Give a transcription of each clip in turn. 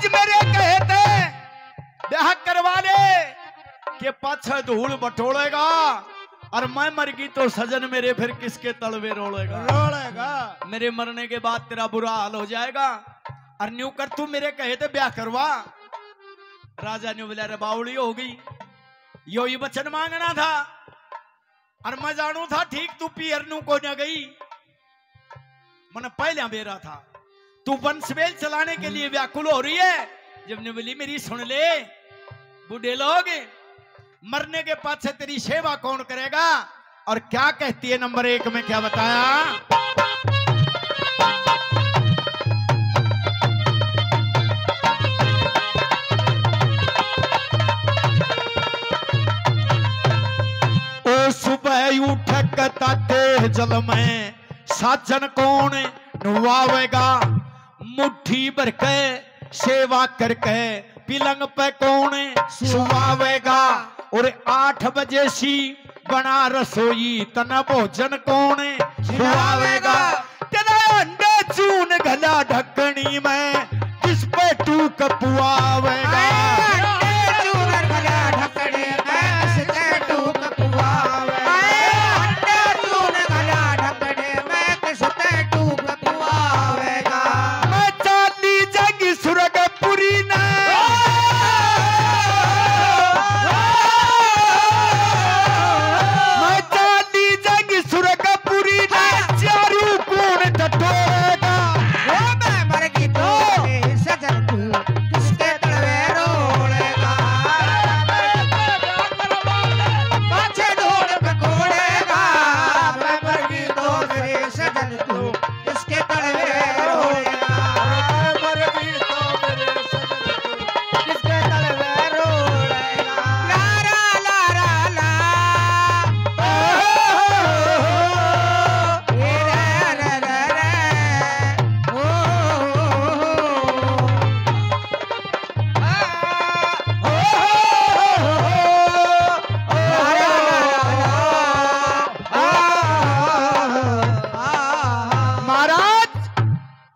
मेरे कहते ब्याह करवा ले के पाछे धूल बटोलेगा और मैं मर गई तो सजन मेरे फिर किसके तलवे रोलेगा। मेरे मरने के बाद तेरा बुरा हाल हो जाएगा और न्यू कर तू मेरे कहे थे ब्याह करवा। राजा ने बोला रे बावड़ी हो गई यो ही वचन मांगना था और मैं जानू था ठीक तू पियर नू को न गई मन पहले बेरा था तू वंशवेल चलाने के लिए व्याकुल हो रही है। जब ने बोली मेरी सुन ले बूढ़े लोग मरने के पाछे तेरी सेवा कौन करेगा और क्या कहती है नंबर 1 में क्या बताया। ओ सुबह उठ ताते जल में साजन कौन नुआवेगा मुट्ठी भर के सेवा करके पिलंग पे कौन सुआवेगा और 8 बजे सी बना रसोई तना भोजन कौन खुआवेगा। तेरा अंडे चून गला ढकनी में किस पे टूक पुआवेगा।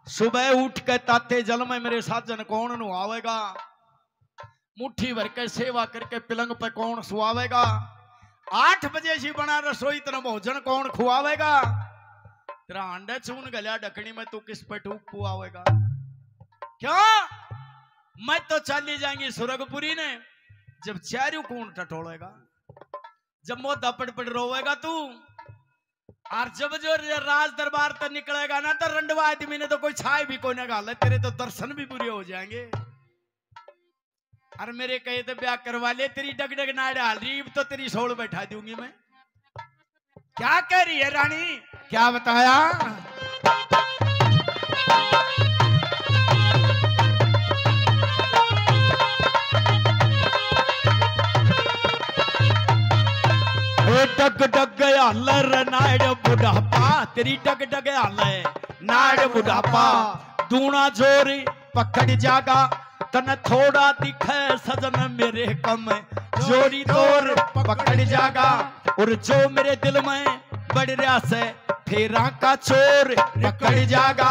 सुबह उठ के ताते जल में मेरे साजन कौन नुआवेगा मुट्ठी भर के सेवा करके पिलंग पे कौन सुआवेगा। 8 बजे सी बना रसोई तेरा भोजन कौन खुआवेगा। तेरा अंडे चून गलिया ढकनी में तू किस पे टूक पुआवेगा। क्यों मैं तो चली जाएंगी सुरगपुरी ने जब चारू कौन टटोलेगा जब मोदा पड़ रोवेगा तू और जब जो राज दरबार तक निकलेगा ना तो रंडवा आदमी ने तो कोई छाई भी कोई ना गाले तेरे तो दर्शन भी बुरे हो जाएंगे। और मेरे कहे तो ब्याह करवा ले तेरी डगडग ना डाल रही तो तेरी सोल बैठा दूंगी मैं। क्या कह रही है रानी क्या बताया। डग डग हालर नाड़ बुढ़ापा तेरी डग डग हाल नाड़ बुढ़ापा दूना जोर पकड़ जागा तन थोड़ा दिखे सजन मेरे कम जोरी तोर पकड़ जागा। और जो मेरे दिल में बढ़ रहा से फेरा का चोर पकड़ जागा।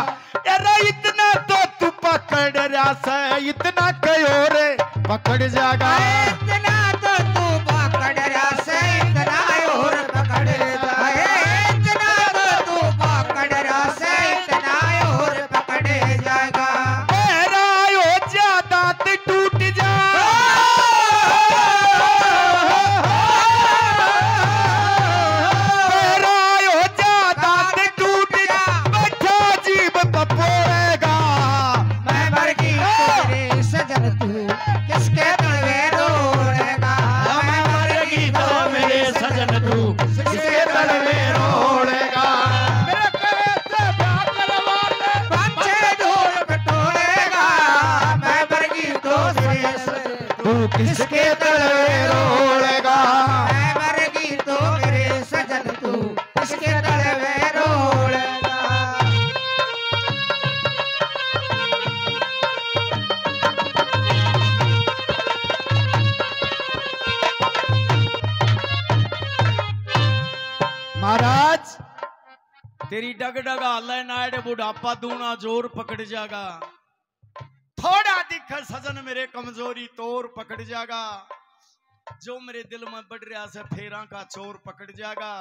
अरे इतना तो तू पकड़ रहा से इतना कयो रे पकड़ जागा। इतना तो तू पकड़ रहा से इतना और पकड़ जागा। इतना तो तू पकड़ रहा से इतना और पकड़ जाएगा। मेरा हो ज्यादा ते टूट जा मेरा हो ज्यादा ते टूट जा बैठा जीव पपोएगा। मैं मर गई तेरे सजन तू किसके तलवे रोलेगा। मैं मर गई तो मेरे सजन तू किसके तलवे रोलेगा। मेरे कहे से ब्याह करवा ले बच्चे ढोल पटोलेगा। मैं मर गई तो तेरे सजन तू किसके तलवे रोलेगा। मैं मर गई तो मेरे सजन तू किसके तलवे रोलेगा। महाराज तेरी डग डग हाल नाड़ बुढ़ापा दूना जोर पकड़ जागा। थोड़ा दिख आखिर सजन मेरे कमजोरी तोर पकड़ जाएगा, जो मेरे दिल में बढ़ रहा से फेरा का चोर पकड़ जाएगा,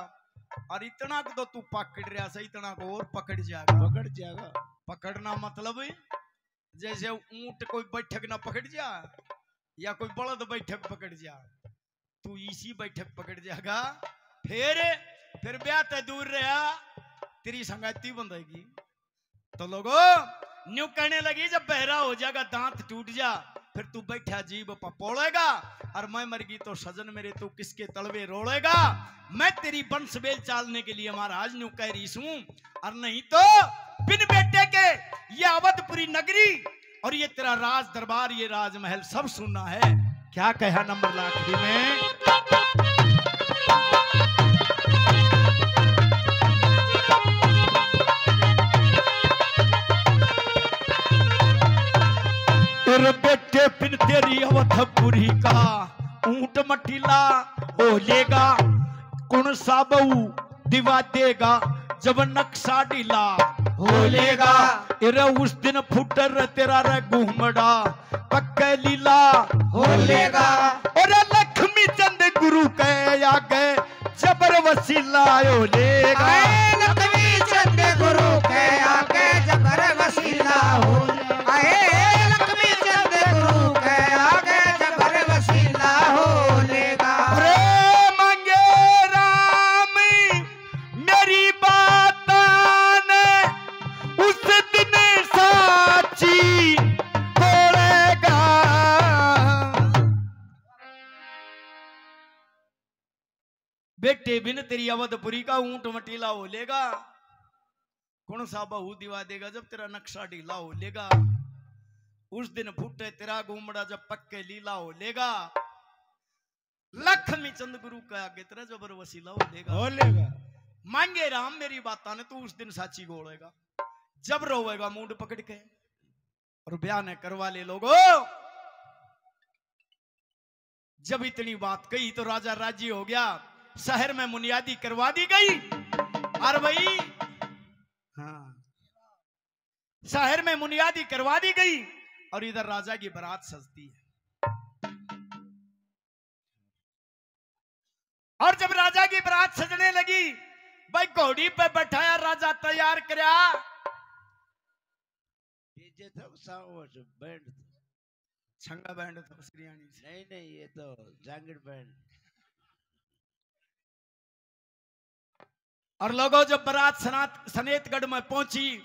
और इतना तो तू पकड़ रहा से इतना को और पकड़ जाएगा। पकड़ना मतलब जैसे ऊंट कोई बैठक ना पकड़ जा या कोई बलद बैठक पकड़ जा, तू इसी बैठक पकड़ जाएगा। फिर ब्याह तय दूर रहा, तेरी संगति बंधेगी। तो लोगों न्यू कहने लगी, जब बहरा हो जाएगा दांत टूट जा, फिर तू बैठा जीभ पपोड़ेगा, और मैं मर गई तो सजन मेरे तू किसके तलवे रोड़ेगा। मैं तेरी वंश बेल चालने के लिए महाराज न्यू कह रही हूं, और नहीं तो बिन बेटे के ये अवधपुरी नगरी और ये तेरा राज दरबार, ये राजमहल सब सुनना है। क्या कहा नंबर लाखड़ी में? तेरे बेटे बिन तेरी अवधपुरी का ऊंट मटीला हो लेगा, कौन सा बहू दिवा देगा जब नक्शा ढीला हो लेगा। इरे उस दिन फुटर तेरा रे घूमड़ा पक्के लीला हो लेगा, और लक्ष्मी चंद गुरु के आगे जबर वसीला हो लेगा। लक्ष्मी चंद गुरु के आगे जबर वसीला हो लेगा, लक्ष्मी चंद गुरु के आगे जबर वसीला हो लेगा। अरे मांगे राम मेरी बात ने उस दिन साची बोलेगा। बेटे बिन तेरी अवधपुरी का ऊंट मटीला हो लेगा, कौन सा बहू दिवा देगा जब तेरा नक्शा ढीला हो लेगा। उस दिन फूटे तेरा घूमड़ा जब पक्के लीला हो लेगा, लक्ष्मी चंद गुरु का आगे तेरा जबर वसीला हो लेगा। मांगे राम मेरी बाता ने तू उस दिन साची गोलेगा, जब रोएगा मूड पकड़ के और ब्याह ने करवा ले लोगो। जब इतनी बात कही तो राजा राजी हो गया, शहर में मुनियादी करवा दी गई। और भाई हाँ, शहर में मुनियादी करवा दी गई, और इधर राजा की बारात सजती है। और जब राजा की बारात सजने लगी, भाई घोड़ी पे बैठाया राजा तैयार करया, डीजे था साउंड बैंड था, छंगा बैंड था श्रीयानी से। नहीं ये तो जांगीर बैंड। और लोगों जब बारात सनेतगढ़ में पहुंची,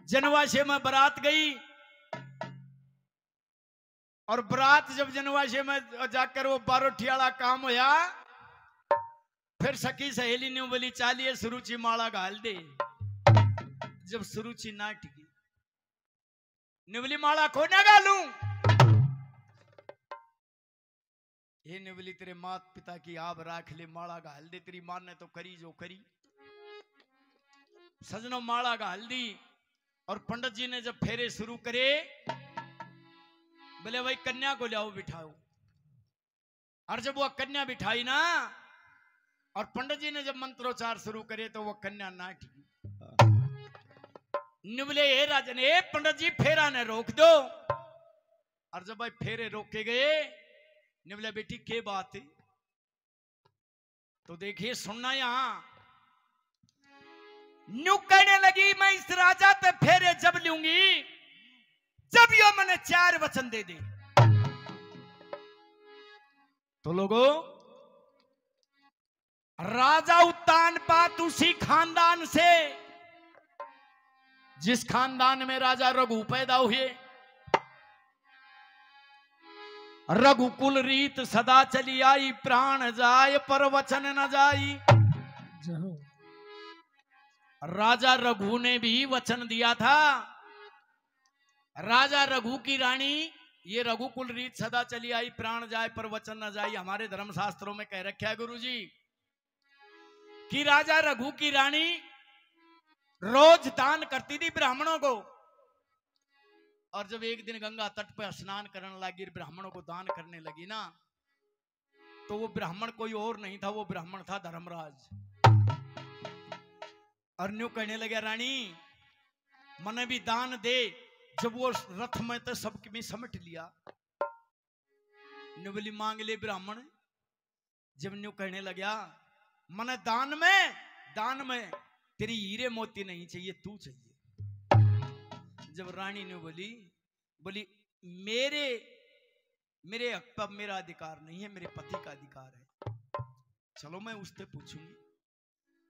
जनवासे में बारात गई, और बारात जब जनवासे में जाकर वो बारोठियाला काम होया, फिर सखी सहेली ने बोली चालिए सुरुचि माला घाल दे। जब सुरुचि ना टिकी, निवली माला को ना घालूं, ये निवली तेरे मात पिता की आब राख ले, माला घाल दे। तेरी मां ने तो करी जो करी। सजनों माला घाल दी, और पंडित जी ने जब फेरे शुरू करे, बोले भाई कन्या को लाओ बिठाओ। और जब वो कन्या बिठाई ना, और पंडित जी ने जब मंत्रोच्चार शुरू करे, तो वो कन्या ना टिकी। निवले हे राजन, ए पंडित जी फेरा ने रोक दो। और जब भाई फेरे रोके गए, निवले बेटी के बात है? तो देखिए सुनना, यहां न्यू कहने लगी, मैं इस राजा पे फेरे जब लूंगी जब यो मैंने 4 वचन दे दे। तो लोगों राजा उत्तान पात उसी खानदान से जिस खानदान में राजा रघु पैदा हुए। रघुकुल रीत सदा चली आई, प्राण जाए पर वचन न जाई। राजा रघु ने भी वचन दिया था। राजा रघु की रानी, ये रघुकुल रीत सदा चली आई, प्राण जाए पर वचन न जाई। हमारे धर्मशास्त्रों में कह रखा है गुरुजी कि राजा रघु की रानी रोज दान करती थी ब्राह्मणों को। और जब एक दिन गंगा तट पर स्नान करने लगी, ब्राह्मणों को दान करने लगी ना, तो वो ब्राह्मण कोई और नहीं था, वो ब्राह्मण था धर्मराज। और न्यू कहने लगे, रानी मने भी दान दे, जब वो रथ में तो सबके में समेट लिया, बोली मांग ले ब्राह्मण। जब न्यू कहने लगा मन दान में तेरी हीरे मोती नहीं चाहिए, तू चाहिए। जब रानी ने बोली मेरे हक पर मेरा अधिकार नहीं है, मेरे पति का अधिकार है। चलो मैं उससे पूछूंगी।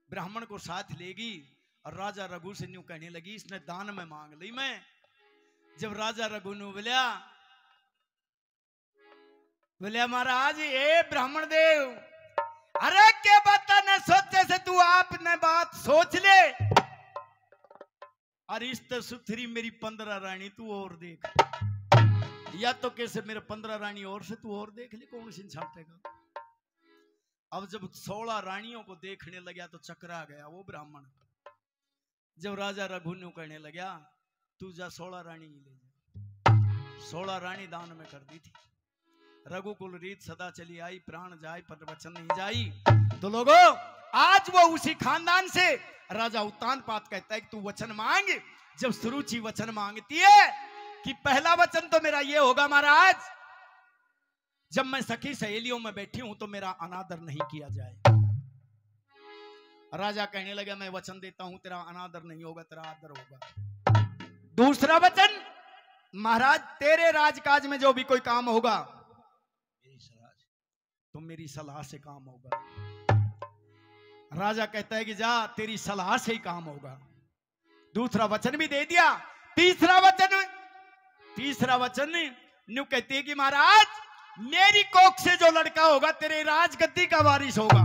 ब्राह्मण को साथ लेगी और राजा रघु से न्यू कहने लगी इसने दान में मांग ली मैं। जब राजा रघु ने बोलिया महाराज ए ब्राह्मण देव, अरे क्या बता न सोचे से तू आपने बात सोच ले। अरे इस तो सुथरी मेरी 15 रानी तू और देख, या तो कैसे मेरे 15 रानी और से तू और देख ले, कौन सी छाटेगा। अब जब 16 रानियों को देखने लगा तो चकरा गया वो ब्राह्मण। जब राजा रघु ने कहने लगा तू जा 16 रानी ले जा। 16 रानी दान में कर दी थी। रघुकुल रीत सदा चली आई, प्राण जाए पर वचन नहीं जाई। तो लोगों आज वो उसी खानदान से राजा उत्तानपाद कहता है कि तू वचन मांग। जब सुरुचि वचन मांगती है कि पहला वचन तो मेरा ये होगा महाराज, जब मैं सखी सहेलियों में बैठी हूं तो मेरा अनादर नहीं किया जाए। राजा कहने लगा मैं वचन देता हूं तेरा अनादर नहीं होगा, तेरा आदर होगा। दूसरा वचन महाराज तेरे राजकाज में जो भी कोई काम होगा तो मेरी सलाह से काम होगा। राजा कहता है कि जा तेरी सलाह से ही काम होगा। दूसरा वचन भी दे दिया। तीसरा वचन न्यू कहती है कि महाराज मेरी कोख से जो लड़का होगा तेरे राजगद्दी का वारिस होगा।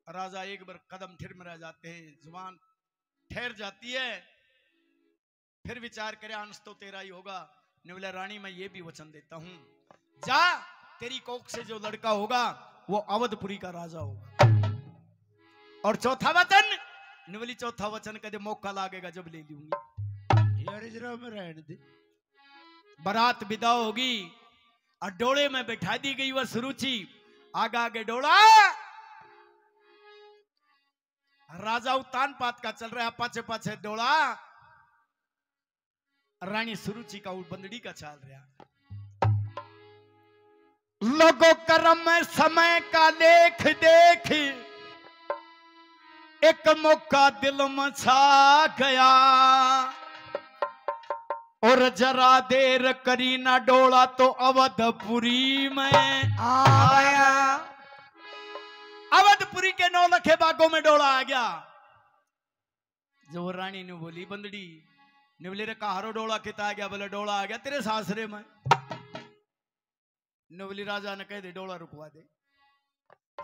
राजा एक बार कदम ठिरमरा जाते हैं, जुबान ठहर जाती है, फिर विचार करे अंश तो तेरा ही होगा। ने बोला रानी मैं ये भी वचन देता हूं, जा तेरी कोख से जो लड़का होगा वो अवधपुरी का राजा होगा। और चौथा वचन ने बोली चौथा वचन कदे मौका लागेगा जब ले लूंगी। में रहने दे। बारात विदा होगी और डोले में बैठा दी गई वह सुरुचि। आगे डोला राजा उत्तानपाद का चल रहा है, पाछे पाछे डोला रानी सुरुचि का बंदड़ी का चल रहा। लोगों कर्म में समय का लेख देख एक मौका दिल में छा गया और जरा देर करी ना डोला तो अवधपुरी में आया। अवधपुरी के 9 लखे बागों में डोला आ गया। जो रानी ने बोली बंदड़ी ने बोले रे कहारो डोला किता आ गया। बोले डोला आ गया तेरे सासरे में। ने बोली राजा ने कह दे डोला रुकवा दे।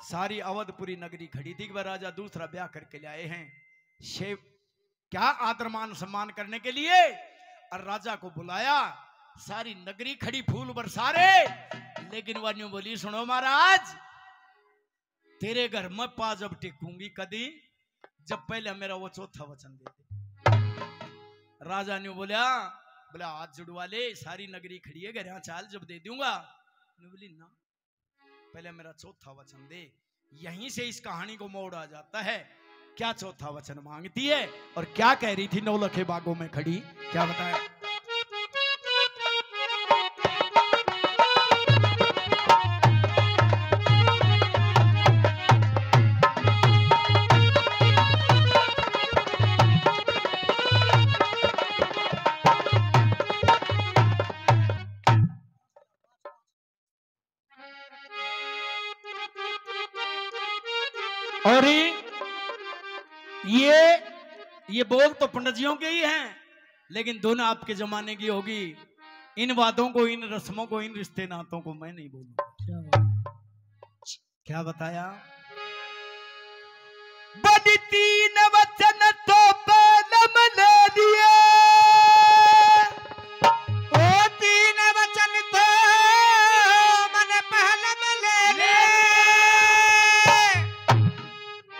सारी अवधपुरी नगरी खड़ी थी कि राजा दूसरा ब्याह करके ले आए हैं, शेव क्या आदर मान सम्मान करने के लिए। और राजा को बुलाया, सारी नगरी खड़ी फूल बरसा रहे। लेकिन वह न्यू बोली सुनो महाराज तेरे घर में पा जब टेकूंगी कदी जब पहले मेरा वो चौथा वचन दे दे। राजा ने बोला हाथ जुड़वा ले, सारी नगरी खड़ी है घर चाल जब दे दूंगा। बोली ना पहले मेरा चौथा वचन दे। यहीं से इस कहानी को मोड़ आ जाता है। क्या चौथा वचन मांगती है और क्या कह रही थी 9 लखे बागों में खड़ी, क्या बताया। और ये बोल तो पंडितजियों के ही हैं, लेकिन दोनों आपके जमाने की होगी। इन बातों को, इन रस्मों को, इन रिश्ते नातों को मैं नहीं बोलूंगा। क्या बताया। बड़ी 3 वचन तो पहलम ले दिए। ओ 3 वचन तो मन पहलम ले लिए।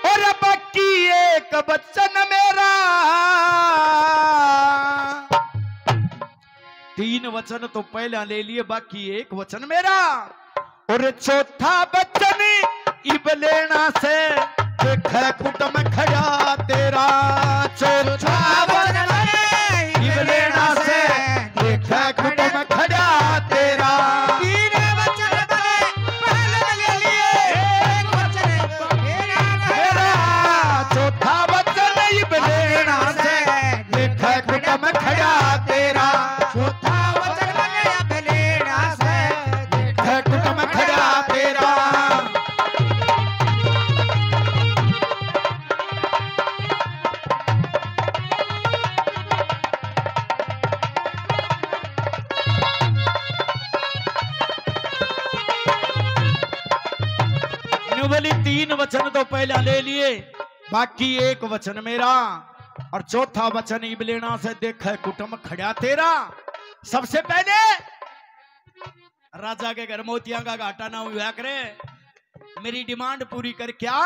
और बाकी एक वचन मेरा। 3 वचन तो पहले ले लिए, बाकी एक वचन मेरा। और चौथा वचन इब लेना से देख कुट में खड़ा तेरा। चौथा वचन लेना से देखे कुटुम खड़ा तेरा। तीन वचन बने पहले ले लिए, एक वचन मेरा चौथा वचन इब लेना से देखे कुटुम खड़ा तेरा। चौथा वचन बने अब लेना से देखे कुटुम खड़ा तेरा। बोली तीन वचन तो पहला ले लिए, बाकी एक वचन मेरा और चौथा वचन इब लेना से देखे कुटुम खड़ा तेरा। सबसे पहले राजा के घर मोतिया का घाटा ना हुआ करे, मेरी डिमांड पूरी कर। क्या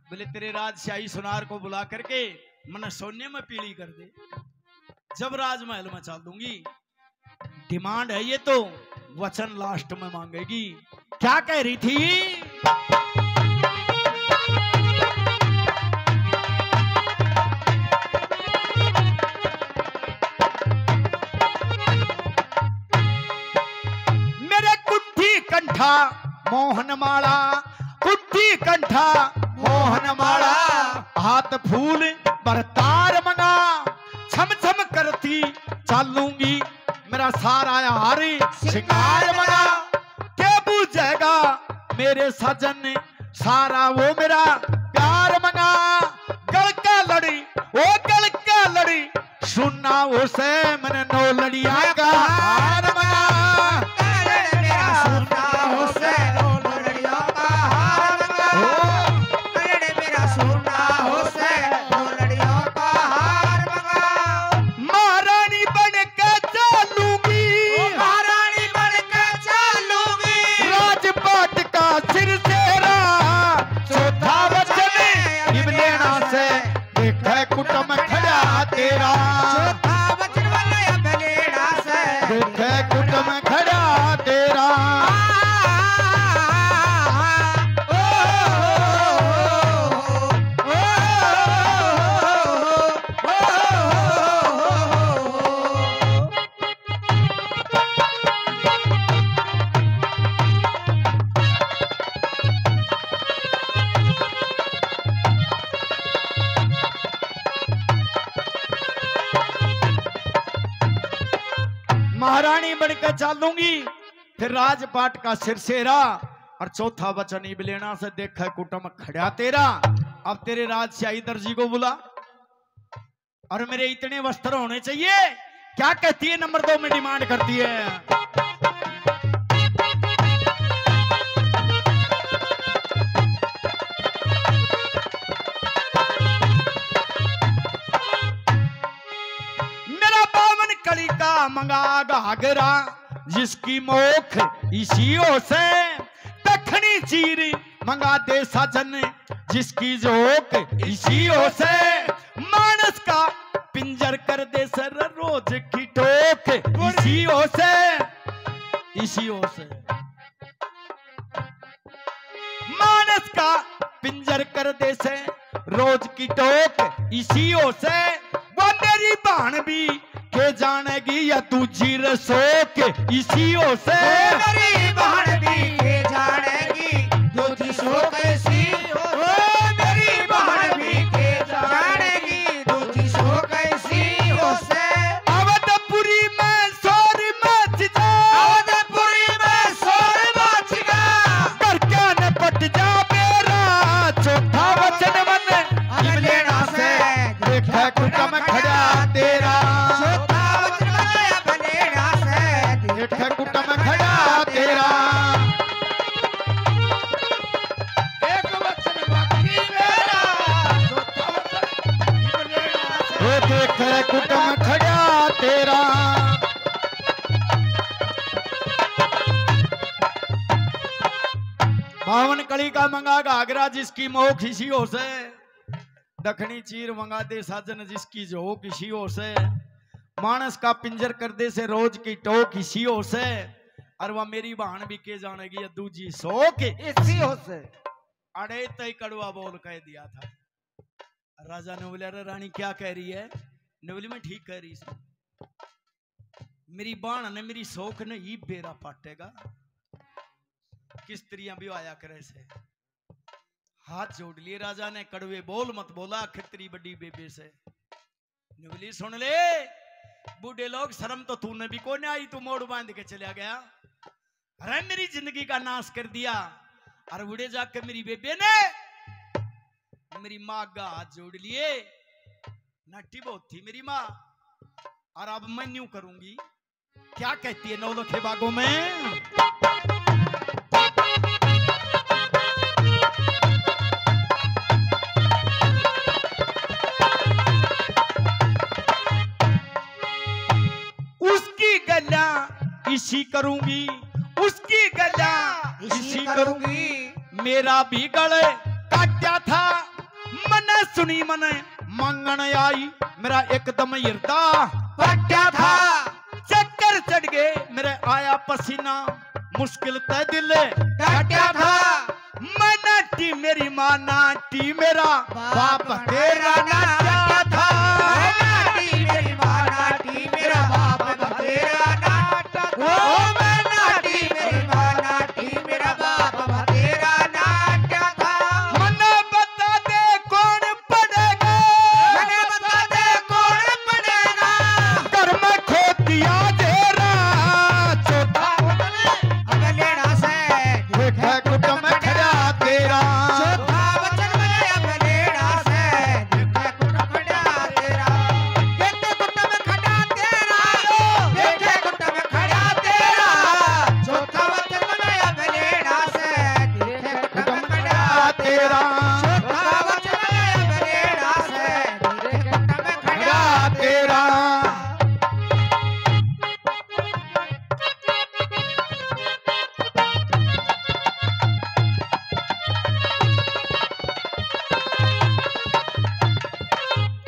बोले? तेरे राजशाही सुनार को बुला करके मन सोने में पीली कर दे, जब राजमहल में चल दूंगी। डिमांड है ये, तो वचन लास्ट में मांगेगी। क्या कह रही थी? मेरे कुंठी कंठा मोहन माला, कुंठी कंठा मोहन माला, हाथ फूल बरतार मंगा, छम छम करती चालूंगी, मेरा सारा हारी शिकार मंगा। के बुझेगा मेरे सजन सारा वो मेरा प्यार मंगा। गल का लड़ी ओ गल का लड़ी, सुनना उसे मैंने नो लड़िया का हार मंगा। मेरा सुनना उसे नो लड़ियों का हार मंगा। मेरा सुनना उसे नो लड़ियों का हार मंगा। महारानी बन के चालूंगी, महारानी बन के चालूंगी, राजपाट का सिरसेरा। चौथा वचन इब लेना से देखे कुटुम खड़ा तेरा। चौथा वचन वाला अब लेना से देखे कुटुम खड़ा तेरा। महारानी बनकर चालूंगी, फिर राजपाट का सिरसेरा। और चौथा वचन इब लेना से देखा कुटुम खड़ा तेरा। अब तेरे राजशाही दर्जी को बुला, और मेरे इतने वस्त्र होने चाहिए। क्या कहती है? नंबर 2 में डिमांड करती है। मेरा 52 कली का मंगा घाघरा, जिसकी मोख इसियों से। दखनी चीर मंगा दे सजन, जिसकी जोक इसियों से। मानस का पिंजर कर दे सर रोज की टोक, इसियों से इसियों से। मानस का पिंजर कर दे से रोज की टोक, इसियों से। वो मेरी बहन भी के जानेगी या तुझी रसोक, इसियों से। मेरी बहन भी के जानेगी दूधी सो कैसी। मेरी बहन भी के जानेगी दूधी सो कैसी हो से। अवधपुरी में शोर मच जा, अवधपुरी में शोर मच गया, करके न पट जा मेरा। चौथा वचन मन इब लेना से देखा कुटुम खड़ा तेरा। चौथा वचन बनाया बनेड़ा से देखा कुटुम खड़ा तेरा। एक वचन बाकी मेरा, चौथा वचन इब लेना से वो देखा कुटुम खड़ा तेरा। बावन कली का मंगा घाघरा, जिसकी मोख इसियों से। दखनी चीर मंगा दे साजन, जिसकी जोक इसियों से। मानस का पिंजर कर दे से रोज की टोक, इसियों से। और वह मेरी बहन भी के जानेगी दूजी सोक, इसी हो से। अड़े तय कड़वा बोल कह दिया था। राजा ने बोला, अरे रानी क्या कह रही है? नवली में ठीक कह रही से मेरी बाण ने मेरी शौक ने ही बेरा पाटेगा। किस तरिया भी आया करे से हाथ जोड़ लिए राजा ने, कड़वे बोल मत बोला खितरी बड़ी बेबे से। नवली सुन ले बूढ़े लोग, शर्म तो तूने भी कोने आई, तू मोड़ बांध के चला गया। अरे मेरी जिंदगी का नाश कर दिया। और बूढ़े जाके मेरी बेबे ने मेरी माँ का हाथ जोड़ लिए। नट्टी बहुत थी मेरी माँ, और अब मैं न्यू करूंगी। क्या कहती है नौलखे बागों में? उसकी गला इसी करूंगी, उसकी गला इसी करूंगी। मेरा भी गले काटा था, मने सुनी मने मांगण आई। मेरा एकदम हृदय फटा था, चक्कर चढ़ गए मेरे आया पसीना। मुश्किल तय दिल काटा था, मैं नाटी मेरी माँ नाटी, मेरा बाप तेरा नाटा था। नाटी मेरी माँ नाटी, मेरा बाप तेरा नाटा था। ओ मैं नाटी मेरी माँ नाटी, मेरा बाप तेरा नाटा था। मने बता दे कौन पड़ेगा, मने बता दे कौन पड़ेगा। घर में खो दिया तेरा चौथा अब लेना से देखे कुटुंब खड़ा तेरा। चौथा वचन में अब लेना से देखे कुटुंब खड़ा तेरा। देखे कुटुंब खड़ा तेरा, देखे कुटुंब खड़ा तेरा। चौथा वचन में अब लेना से देखे कुटुंब खड़ा तेरा चौथा वचन में अब लेना से देखे कुटुंब खड़ा खड़ा तेरा।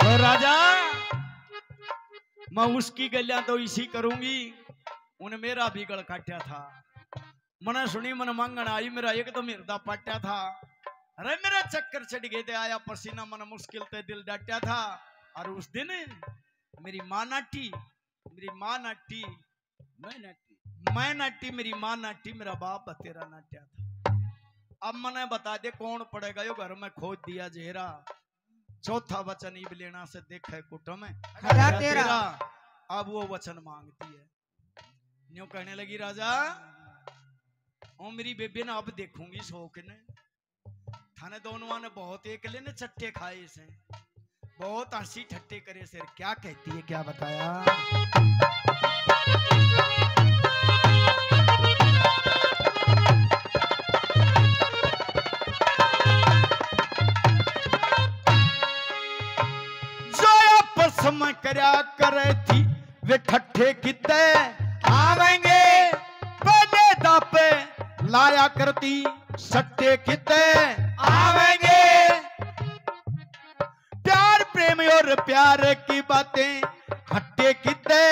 और राजा मैं उसकी गलियां तो इसी करूंगी, उन मेरा भी गल काटा था। मने सुनी मन मांगण आई, मेरा एकदम हृदय पाटा था। अरे मेरा चक्कर चढ़ गए थे, आया पसीना, मन मुश्किल ते दिल डाटा था। और उस दिन मेरी माँ नाटी, मेरी माँ नाटी, मैं नाटी, मेरी माँ नाटी, मेरा बाप तेरा नाट्या था। अब मने बता दे कौन पड़ेगा, यो घर में खोद दिया जेरा। चौथा वचन इब लेना से देखे कुटुंब खड़ा तेरा। अब वो वचन मांगती है, न्यू कहने लगी राजा ओ मेरी बेबे ने अब देखूंगी शौक ने। थाने दोनों ने बहुत एक लेने चट्टे खाए से, बहुत हंसी ठट्टे करे से। क्या कहती है, क्या बताया? समय करया करे थी वे ठट्ठे किते आवेंगे, पहले दापे लाया करती सट्टे किते आवेंगे। प्यार प्रेम और प्यार की बातें हट्टे किते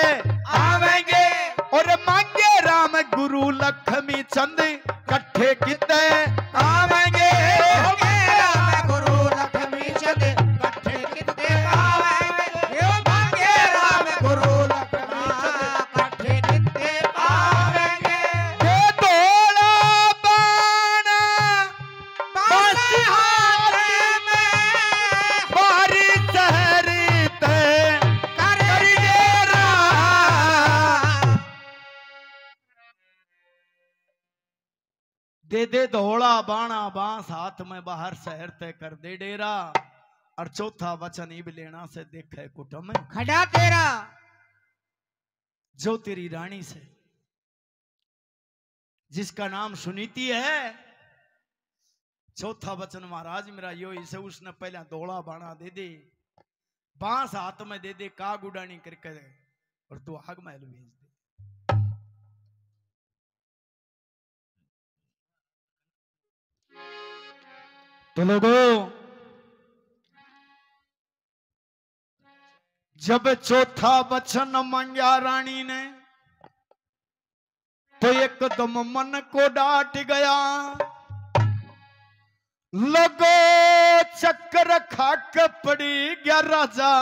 आवेंगे। और मांगे राम गुरु लक्ष्मी चंद कट्ठे किते आवेंगे। राम गुरु लक्ष्मी चंद कट्ठे किते आवेंगे। यो मांगे राम गुरु लक्ष्मी चंद कट्ठे किते आवेंगे। ये तोड़ा बाना बांसी हाथ में बारी सहरी ते करिए राम। दे दे धोला बाणा बांस हाथ में बाहर शहर तय कर दे डेरा। और चौथा वचन इब लेना से देखे कुटुंब खड़ा तेरा। जो तेरी रानी से जिसका नाम सुनीति है। चौथा वचन महाराज मेरा यो इसे उसने पहले धोला बाणा दे दे, बांस हाथ में दे दे, का गुडानी करके और तू आग महल भेज दे। तो लोगों जब चौथा वचन मांगा रानी ने तो एकदम मन को डांट गया। लगो चक्कर खाक पड़ी गया राजा।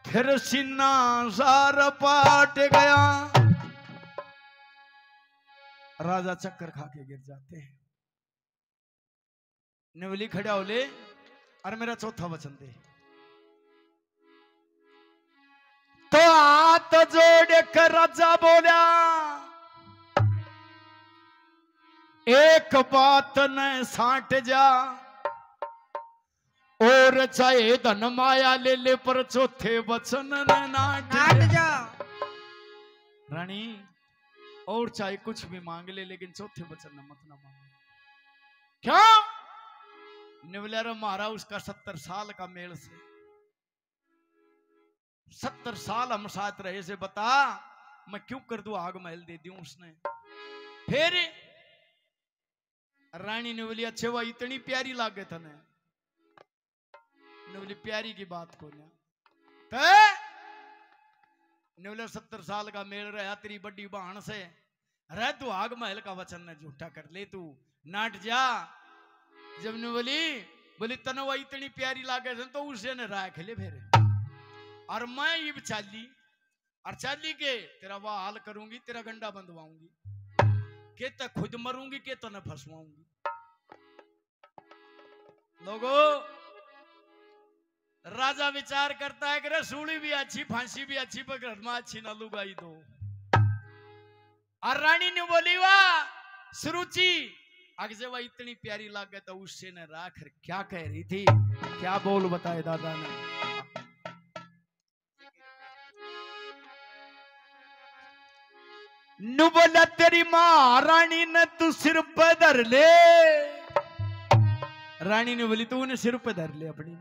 फिर सीना सार पाट गया। राजा चक्कर खा के गिर जाते हैं। निवली खड़ा होले और मेरा चौथा वचन दे। तो हाथ जोड़ कर राजा बोला, एक बात न साट जा, और चाहे धन माया ले ले, पर चौथे वचन न नाट जा। रानी और चाहे कुछ भी मांग ले, लेकिन चौथे वचन न मत ना मांगे। क्यों? निवलेरा मारा उसका 70 साल का मेल से। 70 साल हम साथ रहे से, बता मैं क्यों कर दूं आग महल दे दूं उसने। फिर रानी निवली अच्छे वो इतनी प्यारी लागे था ने। निवली प्यारी की बात को ना निवले 70 साल का मेल रहा तेरी बड़ी बहन से, रह तू आग महल का वचन न झूठा कर ले, तू नाट जा। जब निवली बोली तनवा इतनी प्यारी लागे तो उसे ने राय खेले फिर, और मैं ये चाली और चाली के तेरा वाह हाल करूंगी, तेरा गंडा बंधवाऊंगी, के तो खुद मरूंगी, के तो न फंसवाऊंगी। लोगों, राजा विचार करता है कि रसूली भी अच्छी, फांसी भी अच्छी, पर घर में अच्छी ना लुगाई दो। और रानी ने बोली वाह सुरुचि, आगे से वह इतनी प्यारी लागे तो उससे ने राख क्या कह रही थी, क्या बोल बताए दादा ने। नु बोला तेरी मां रानी ने तू सिर पे धर ले। रानी ने बोली तूने सिर पे धर ले अपनी।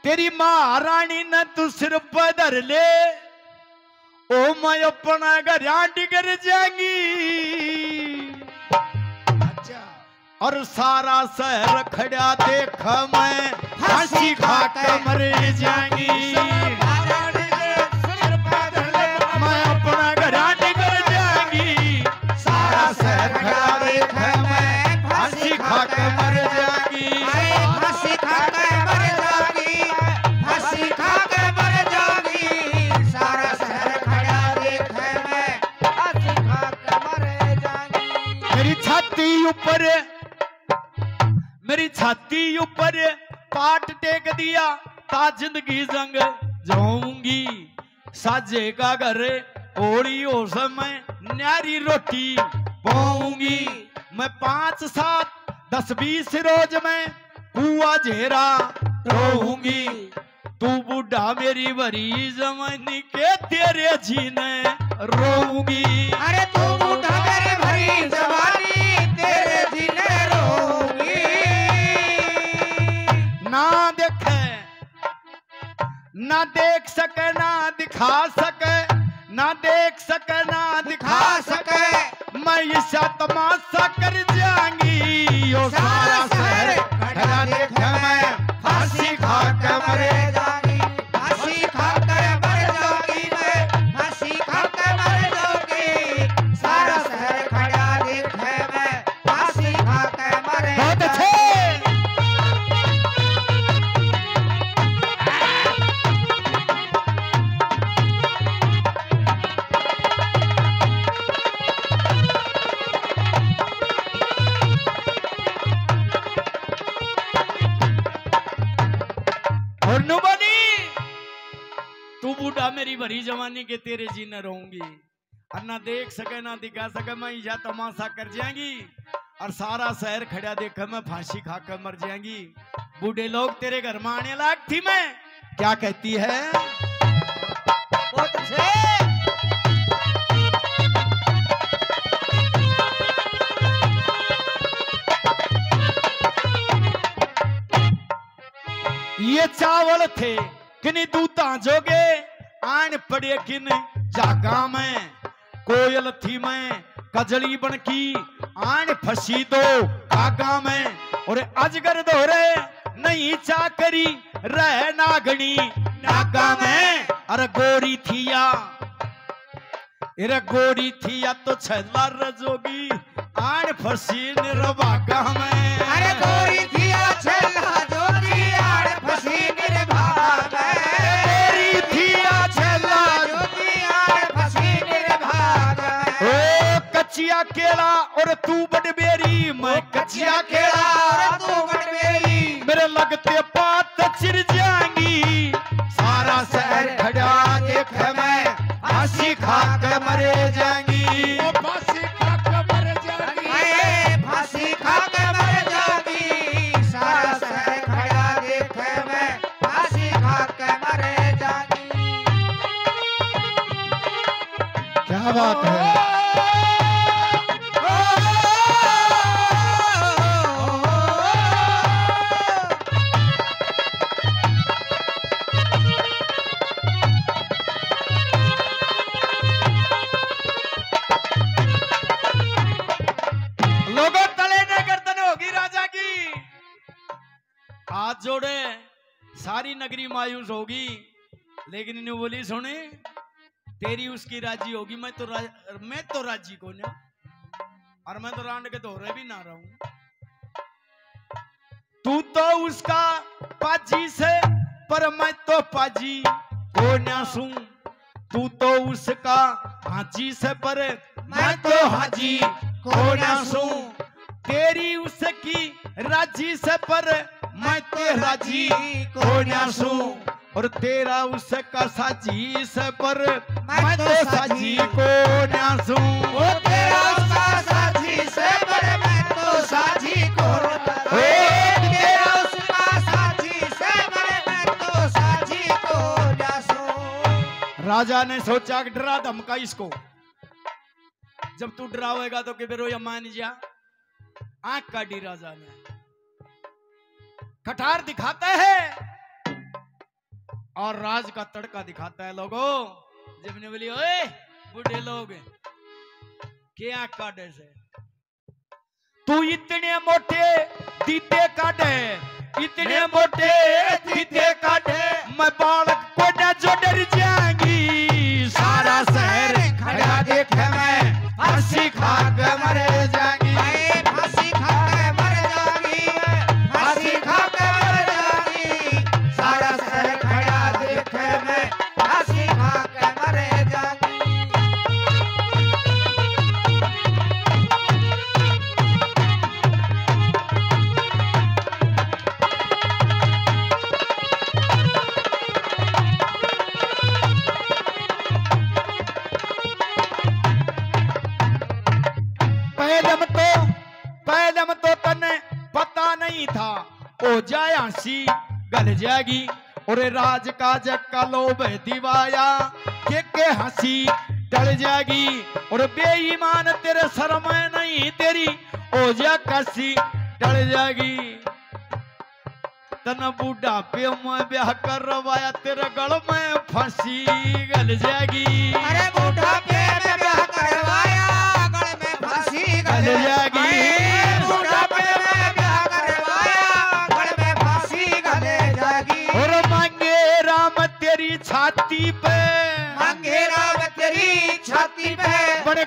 तेरी मां रानी ने तू सिर पे धर ले, ओ मैं अपना घर टिकर जाएंगी। अच्छा, और सारा शहर खड़ा देख मैं फांसी खा के मर जाएंगी। मैं अपना घर टिकर जाएंगी, सारा शहर खड़ा देख मैं फांसी खा के मर जाएंगी। फांसी खा के मर जाएगी, फांसी खा के मर जाएगी, सारा शहर खड़ा देख मैं फांसी खा के मर जाएगी। मेरी छाती ऊपर पाट टेक दिया, ता जिंदगी जंग जाऊंगी। साजे का घर ओड़ी हो समय न्यारी रोटी पाऊंगी। मैं 5, 7, 10, 20 रोज में कुआ झेरा रोऊंगी। तू बूढ़ा मेरी भरी जवानी के तेरे जीने रोऊंगी। अरे तू बूढ़ा मेरी भरी जवानी तेरे जीने रोऊंगी। ना देखे ना देख सके ना दिखा सके, ना देख सके ना दिखा सके, मैं ऐसा तमाशा कर जाएंगी। ओ सारा शहर खड़ा देख मैं फांसी खा के मर जाऊंगी, फांसी खा के मर जाऊंगी, मैं फांसी खा के मर जाऊंगी। सारा शहर खड़ा देख मैं फांसी खा के मर बहुत अच्छे। तू बूढ़ा मेरी भरी जवानी के तेरे जीने रहूंगी। और ना देख सके ना दिखा सके, मैं या तमाशा कर जाएंगी। और सारा शहर खड़ा देखा मैं फांसी खाकर मर जाएंगी। बूढ़े लोग तेरे घर में आने लायक थी मैं, क्या कहती है। बहुत अच्छे। ये चावल थे किन दूता जोगे, आन पड़े किन जागा में। कोयल थी मैं कजली बनकी, आन फसी दो कागा में। और अजगर दोहरे नहीं चाकरी, रह नागनी नागा में। अरे गोरी थिया, अरे गोरी थिया तो छला रजोगी, आन फसी निर्भागा में। अरे गोरी थिया छला जोगी, आन फसी निर्भागा में। पक्का केला और तू बड़बेरी, मैं कच्चिया केला और तू बड़बेरी। मेरे लगते पात चिर जाएंगी, सारा शहर खड़ा देख मैं फांसी खा के मरे जाएंगी। ओ फांसी खा के मर जाएगी। आए फांसी खा के मर जाएगी, सारा शहर खड़ा देख मैं फांसी खा के मर जाएगी। क्या बात है। लोगों तले ने गर्दन होगी राजा की, हाथ जोड़े सारी नगरी मायूस होगी, लेकिन इन्हें बोली सुने तेरी उसकी राजी होगी, मैं तो राजी को ना, और मैं तो रांड के दोहरे भी ना रहूं। तू तो उसका पाजी से पर मैं तो पाजी को ना सूं, तू तो उसका हाजी से पर मैं तो हाजी को ना सूं, तेरी उसकी राजी से पर मैं तो राजी को ना सूं, और तेरा उसका साजी से पर मैं तो साजी को ना सूं। ओ तेरा उसका साजी से पर मैं तो साजी को, तेरा उसका साजी से पर मैं तो साजी को जासूं। राजा ने सोचा कि डरा धमका इसको, जब तू डरावेगा तो कि या मान जा। आंख काटी राजा ने, कटार दिखाता है और राज का तड़का दिखाता है। लोगों जब ने बोली ओए बूढ़े लोग क्या काटे से, तू इतने मोटे दीते काटे, इतने मोटे दीते काटे, मैं बालक को न जो डर जाएंगी, सारा शहर खड़ा देख मैं फांसी खा के मरे जाएंगी। फांसी खा के मर जाएगी, फांसी खा के मर जाएगी, सारा शहर खड़ा देख मैं फांसी खा के मर जाएगी। पहले तो तने पता नहीं था ओ जाए हंसी गल जाएगी, और राज का जक्का लोभ दिवाया के हंसी टल जाएगी, और बेईमान तेरे सर में नहीं तेरी ओ जा कसी टल जाएगी। तन बुढ़ापे में ब्याह करवाया तेरे गल में फांसी गल जाएगी। अरे बुढ़ापे में ब्याह करवाया गल में फांसी गल जाएगी, बुढ़ापे में ब्याह करवाया गल में फांसी गल जाएगी। और मांगे राम तेरी छाती पे, मांगे राम तेरी छाती पे, बड़े